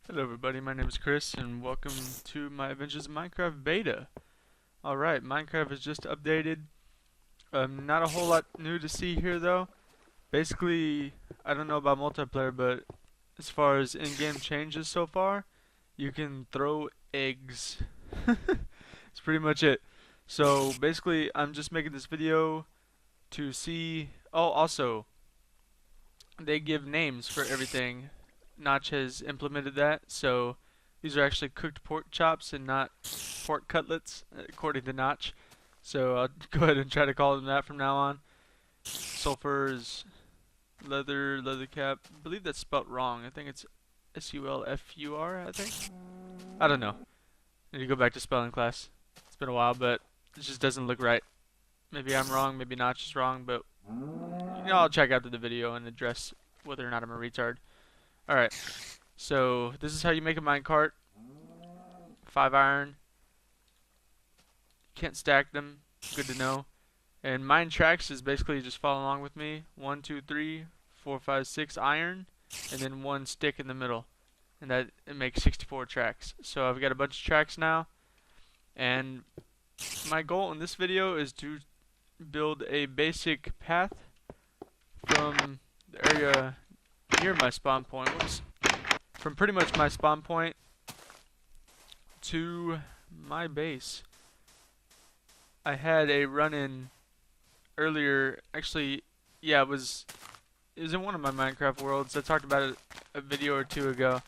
Hello everybody, my name is Chris and welcome to my Adventures in Minecraft beta. Alright, Minecraft is just updated. Not a whole lot new to see here though. Basically, I don't know about multiplayer, but as far as in-game changes so far, you can throw eggs. That's pretty much it. So basically, I'm just making this video to see... Oh, also, they give names for everything. Notch has implemented that, so these are actually cooked pork chops and not pork cutlets, according to Notch. So I'll go ahead and try to call them that from now on. Sulfur is leather cap. I believe that's spelt wrong. I think it's Sulfur, I think. I don't know. I need to go back to spelling class. It's been a while, but it just doesn't look right. Maybe I'm wrong, maybe Notch is wrong, but I'll check after the video and address whether or not I'm a retard. Alright, so this is how you make a minecart. 5 iron. Can't stack them. Good to know. And mine tracks is basically just follow along with me. 1, 2, 3, 4, 5, 6 iron, and then 1 stick in the middle. And that it makes 64 tracks. So I've got a bunch of tracks now. And my goal in this video is to build a basic path from the area near my spawn point. Whoops. From pretty much my spawn point to my base. I had a run-in earlier. Actually, yeah, it was in one of my Minecraft worlds. I talked about it a video or two ago,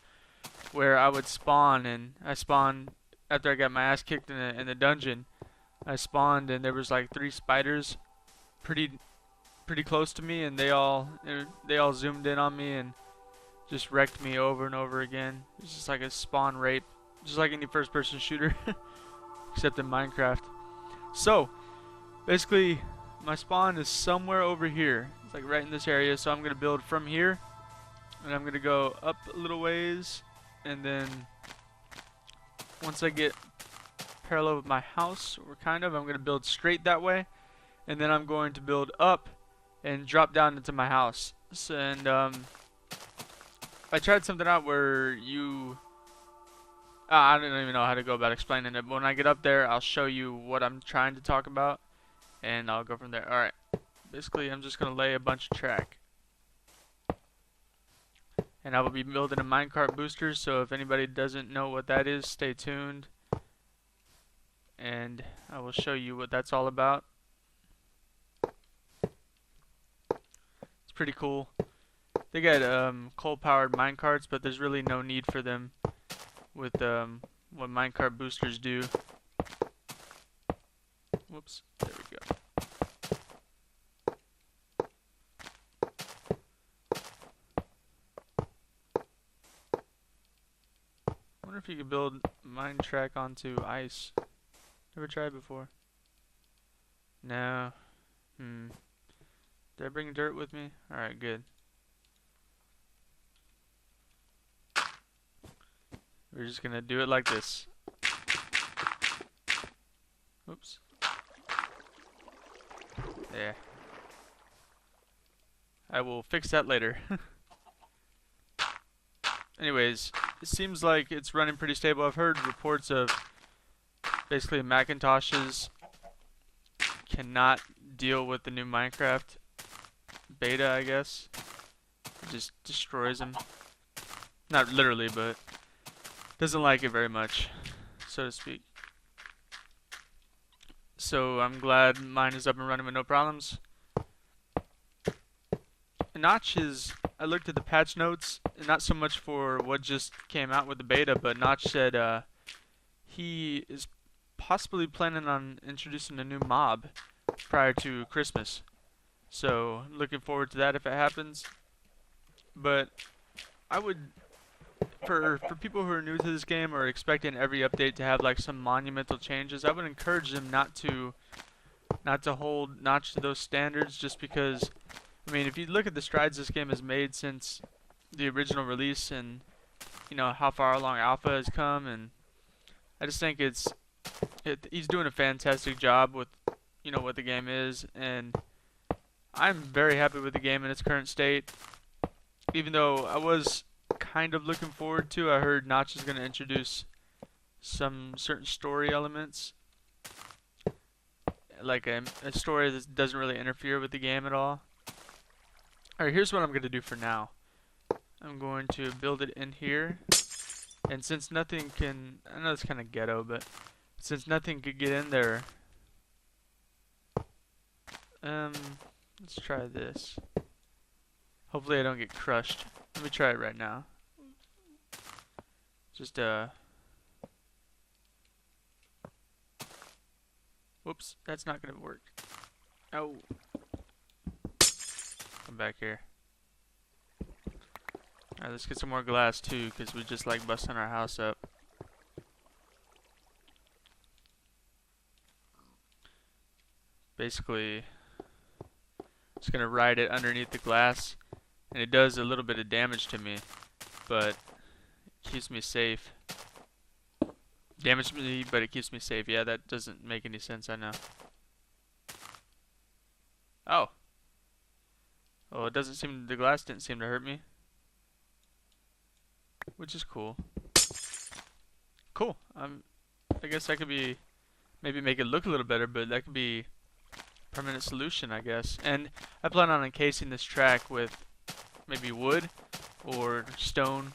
where I would spawn, and I spawned after I got my ass kicked in the dungeon. I spawned, and there was like 3 spiders, pretty close to me, and they all zoomed in on me and just wrecked me over and over again. It's just like a spawn rape, just like any first-person shooter, except in Minecraft. So, basically, my spawn is somewhere over here. It's like right in this area, so I'm going to build from here, and I'm going to go up a little ways, and then once I get parallel with my house, or kind of, I'm going to build straight that way, and then I'm going to build up and drop down into my house. So, and I tried something out where I don't even know how to go about explaining it, but when I get up there, I'll show you what I'm trying to talk about, and I'll go from there. Alright, basically I'm just going to lay a bunch of track. And I will be building a minecart booster, so if anybody doesn't know what that is, stay tuned. And I will show you what that's all about. It's pretty cool. They got coal-powered minecarts, but there's really no need for them with what minecart boosters do. Whoops, there we go. I wonder if you could build mine track onto ice. Never tried before. No. Did I bring dirt with me? Alright, good. We're just gonna do it like this. Oops. There. I will fix that later. Anyways, it seems like it's running pretty stable. I've heard reports of basically Macintoshes cannot deal with the new Minecraft beta, I guess. It just destroys them. Not literally, but doesn't like it very much, so to speak. So I'm glad mine is up and running with no problems. Notch is, I looked at the patch notes, not so much for what just came out with the beta, but Notch said he is possibly planning on introducing a new mob prior to Christmas. So looking forward to that if it happens. But I would, for people who are new to this game or expecting every update to have like some monumental changes, I would encourage them not to hold Notch to those standards, just because, I mean, if you look at the strides this game has made since the original release, and you know how far along alpha has come, and I just think he's doing a fantastic job with what the game is, and I'm very happy with the game in its current state. Even though I was kind of looking forward to. I heard Notch is going to introduce some certain story elements, like a story that doesn't really interfere with the game at all. Alright, here's what I'm going to do for now. I'm going to build it in here, and since nothing can, I know it's kind of ghetto, but since nothing could get in there, let's try this. Hopefully I don't get crushed. Let me try it right now. Just whoops, that's not gonna work. Oh, come back here. Alright, let's get some more glass too, because we just like busting our house up. Basically, just gonna ride it underneath the glass, and it does a little bit of damage to me, but it keeps me safe. Damage me, but it keeps me safe. Yeah, that doesn't make any sense, I know. Oh. Oh, it doesn't seem, the glass didn't seem to hurt me. Which is cool. Cool. I guess that could be, maybe make it look a little better, but that could be permanent solution, I guess. And I plan on encasing this track with maybe wood or stone,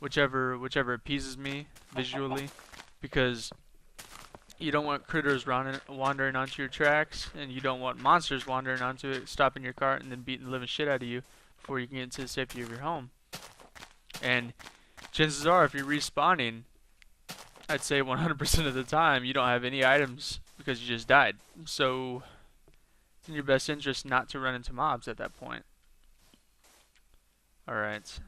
whichever appeases me visually, because you don't want critters wandering onto your tracks, and you don't want monsters wandering onto it, stopping your cart, and then beating the living shit out of you before you can get into the safety of your home. And chances are, if you're respawning, I'd say 100% of the time, you don't have any items because you just died. So it's in your best interest not to run into mobs at that point. Alright.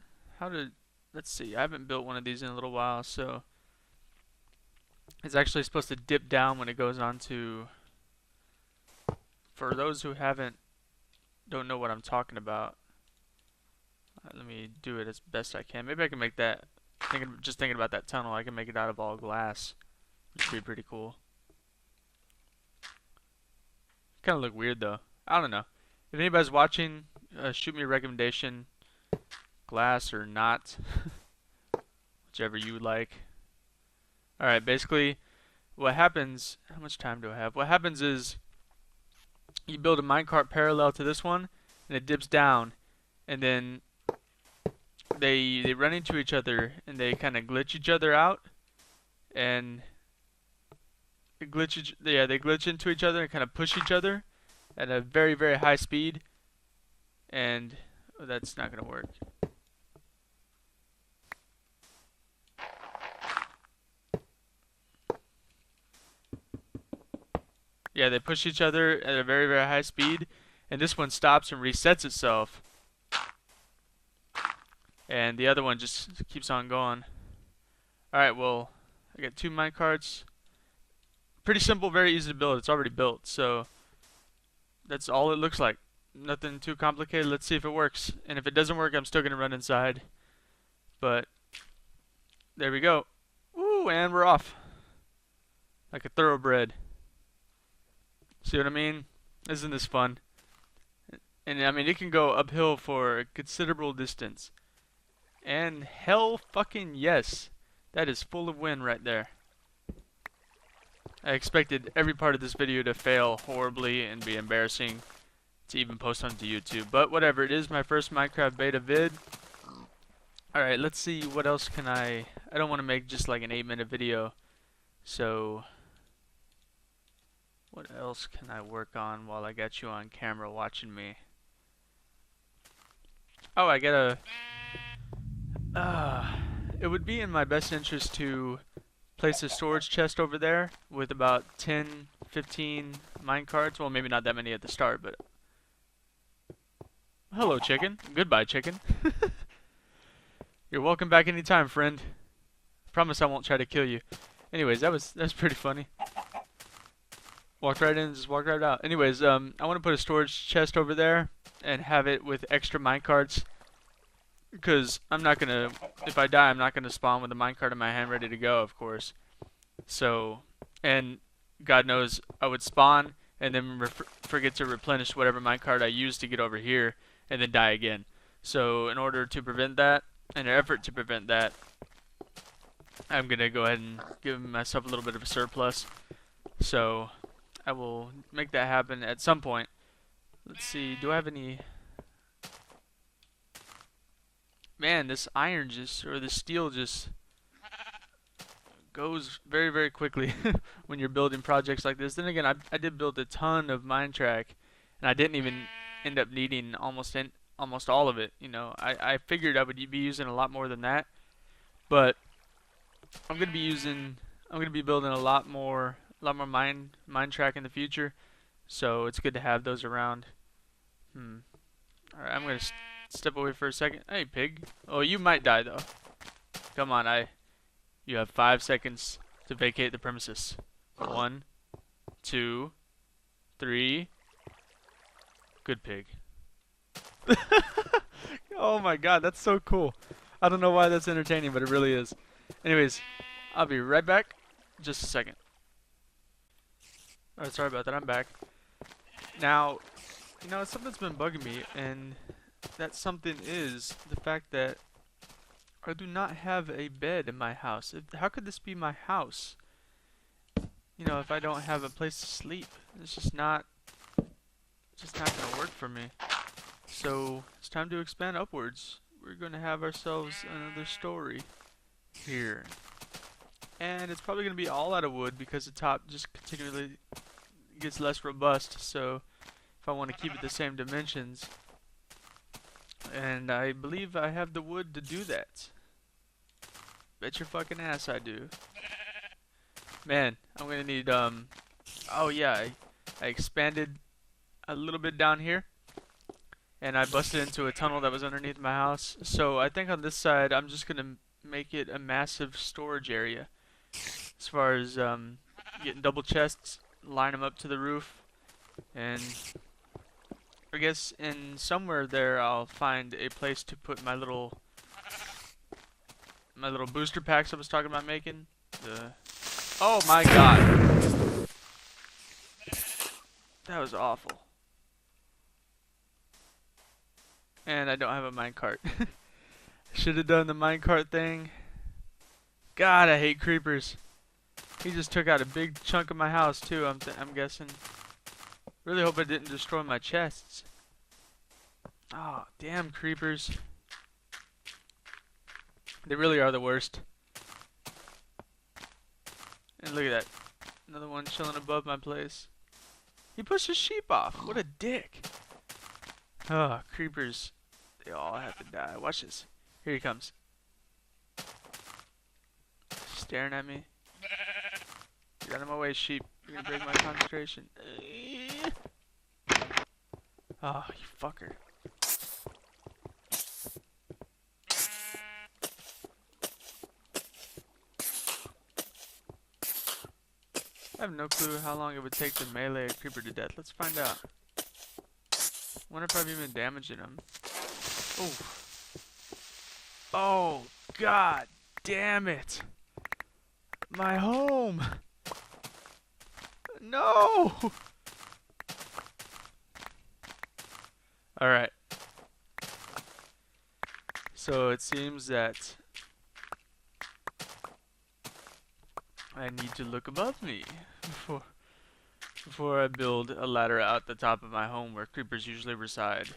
Let's see, I haven't built one of these in a little while, so it's actually supposed to dip down when it goes on to, for those who don't know what I'm talking about, let me do it as best I can. Maybe I can make that, just thinking about that tunnel, I can make it out of all glass, which would be pretty cool. Kind of look weird though. I don't know. If anybody's watching, shoot me a recommendation, glass or not, whichever you like. Alright, basically, what happens, how much time do I have? What happens is, you build a minecart parallel to this one, and it dips down, and then they run into each other, and they kind of glitch each other out, and they glitch into each other and kind of push each other at a very, very high speed, and that's not going to work. Yeah, they push each other at a very, very high speed, and this one stops and resets itself, and the other one just keeps on going. Alright, well, I got 2 minecarts. Pretty simple, very easy to build. It's already built, so that's all it looks like. Nothing too complicated. Let's see if it works. And if it doesn't work, I'm still going to run inside. But there we go. Woo, and we're off. Like a thoroughbred. See what I mean? Isn't this fun? And I mean, it can go uphill for a considerable distance. And hell fucking yes. That is full of wind right there. I expected every part of this video to fail horribly and be embarrassing to even post onto YouTube. But whatever, it is my first Minecraft beta vid. Alright, let's see what else can I don't want to make just like an 8-minute video. So what else can I work on while I got you on camera watching me? Oh, I gotta it would be in my best interest to place a storage chest over there with about 10, 15 minecarts. Well, maybe not that many at the start, but hello, chicken. Goodbye, chicken. You're welcome back anytime, friend. Promise I won't try to kill you. Anyways, that's pretty funny. Walked right in, just walked right out. Anyways, I want to put a storage chest over there and have it with extra minecarts, because I'm not gonna, if I die, I'm not gonna spawn with a minecart in my hand ready to go, of course. So, and God knows I would spawn and then forget to replenish whatever minecart I used to get over here, and then die again. So in order to prevent that, in an effort to prevent that, I'm gonna go ahead and give myself a little bit of a surplus. So I will make that happen at some point. Let's see, do I have any... Man, this iron just, or the steel just goes very, very quickly when you're building projects like this. Then again, I did build a ton of Minetrack, and I didn't even end up needing almost all of it. You know, I figured I would be using a lot more than that, but I'm gonna be building a lot more Minetrack in the future. So it's good to have those around. All right, I'm gonna step away for a second. Hey, pig. Oh, you might die though. Come on, You have 5 seconds to vacate the premises. 1, 2, 3. Good pig. Oh my god, that's so cool. I don't know why that's entertaining, but it really is. Anyways, I'll be right back. Just a second. Alright, sorry about that. I'm back. Now, you know, something's been bugging me, and that something is the fact that I do not have a bed in my house. How could this be my house? You know, if I don't have a place to sleep, it's just not gonna work for me. So it's time to expand upwards. We're gonna have ourselves another story here, and it's probably gonna be all out of wood because the top just continually gets less robust. So if I want to keep it the same dimensions, and I believe I have the wood to do that. Bet your fucking ass I do. Man, I'm gonna need, oh yeah, I expanded a little bit down here, and I busted into a tunnel that was underneath my house. So I think on this side, I'm just gonna make it a massive storage area. As far as, getting double chests, line them up to the roof, and I guess in somewhere there I'll find a place to put my little booster packs I was talking about making. Oh my god. That was awful. And I don't have a minecart. Should have done the minecart thing. God, I hate creepers. He just took out a big chunk of my house too, I'm guessing. Really hope I didn't destroy my chests. Oh, damn creepers. They really are the worst. And look at that. Another one chilling above my place. He pushed his sheep off. What a dick. Oh, creepers. They all have to die. Watch this. Here he comes. Staring at me. Get out of my way, sheep. You're gonna break my concentration. Oh, you fucker. I have no clue how long it would take to melee a creeper to death. Let's find out. Wonder if I've even damaged him. Oh. Oh, god damn it. My home. No. Alright. So it seems that I need to look above me before I build a ladder out the top of my home where creepers usually reside.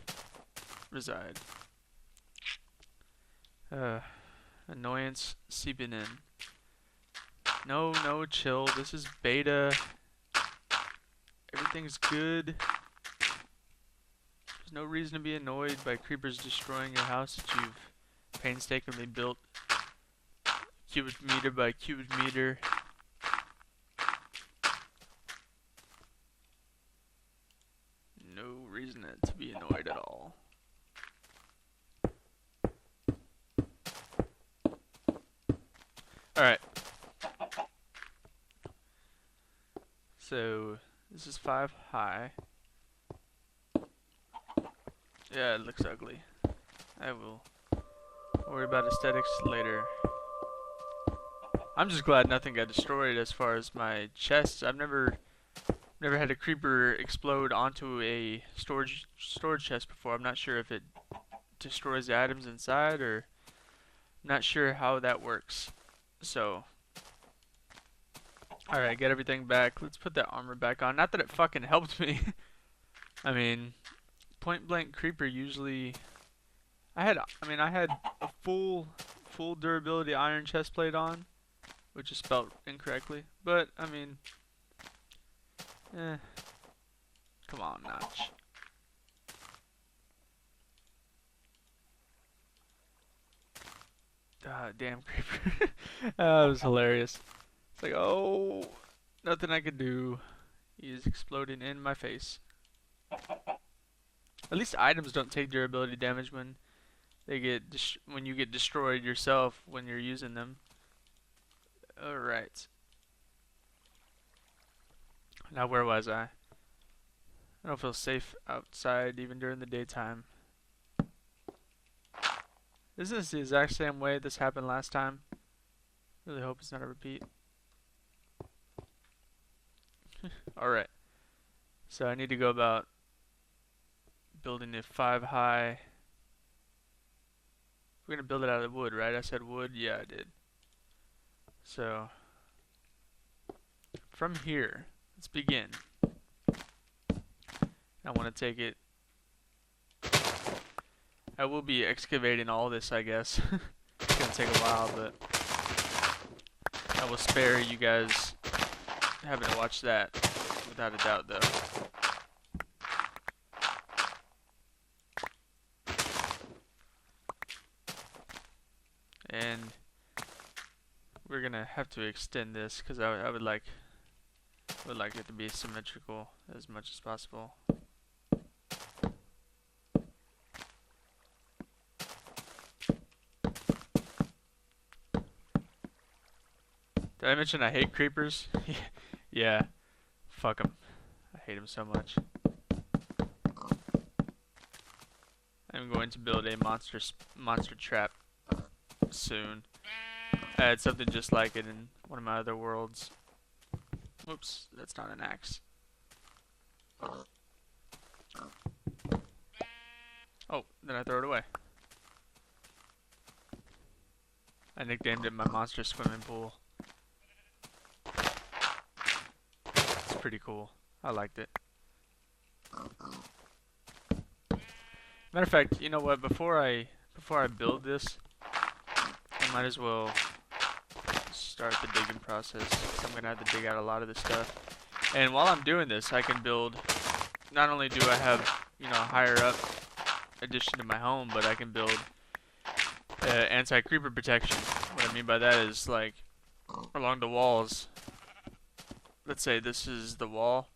Annoyance seeping in. No, chill. This is beta. Everything's good. There's no reason to be annoyed by creepers destroying your house that you've painstakingly built cubic meter by cubic meter. No reason to be annoyed at all. Alright. So, this is 5 high. Yeah, it looks ugly. I will worry about aesthetics later. I'm just glad nothing got destroyed as far as my chests. I've never had a creeper explode onto a storage chest before. I'm not sure if it destroys the items inside or Not sure how that works. So, alright, get everything back. Let's put that armor back on. Not that it fucking helped me. I mean, point blank creeper usually... I had a full durability iron chest plate on, which is spelled incorrectly. But, I mean, come on, Notch. Ah, damn creeper. That was hilarious. It's like, oh, nothing I could do. He is exploding in my face. At least items don't take durability damage when when you get destroyed yourself when you're using them. Alright. Now where was I? I don't feel safe outside even during the daytime. Isn't this the exact same way this happened last time? Really hope it's not a repeat. Alright. So I need to go about building a 5 high. We're gonna build it out of wood, right? I said wood? Yeah, I did. So, from here, let's begin. I want to take it. I will be excavating all this, I guess. It's gonna take a while, but I will spare you guys having to watch that, without a doubt, though. And we're gonna have to extend this because I would like it to be symmetrical as much as possible. Did I mention I hate creepers? Yeah, fuck them. I hate them so much. I'm going to build a monster trap soon. I had something just like it in one of my other worlds. Whoops, that's not an axe. Oh, then I throw it away. I nicknamed it my monster swimming pool. It's pretty cool. I liked it. Matter of fact, you know what? Before I build this, I might as well start the digging process. 'Cause I'm gonna have to dig out a lot of this stuff. And while I'm doing this, I can build. Not only do I have, you know, higher up addition to my home, but I can build anti-creeper protection. What I mean by that is like along the walls. Let's say this is the wall,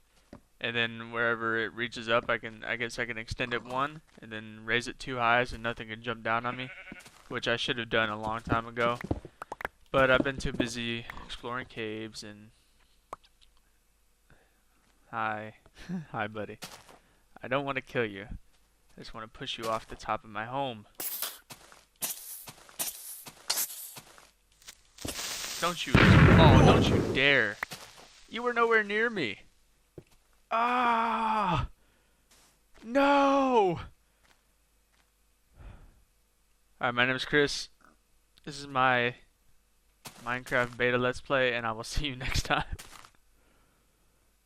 and then wherever it reaches up, I guess I can extend it 1, and then raise it 2 high so nothing can jump down on me, which I should have done a long time ago. But I've been too busy exploring caves and... Hi. Hi, buddy. I don't want to kill you. I just want to push you off the top of my home. Don't you... Oh, don't you dare. You were nowhere near me. Ah! No! Alright, my name is Chris. This is my Minecraft beta let's play, and I will see you next time.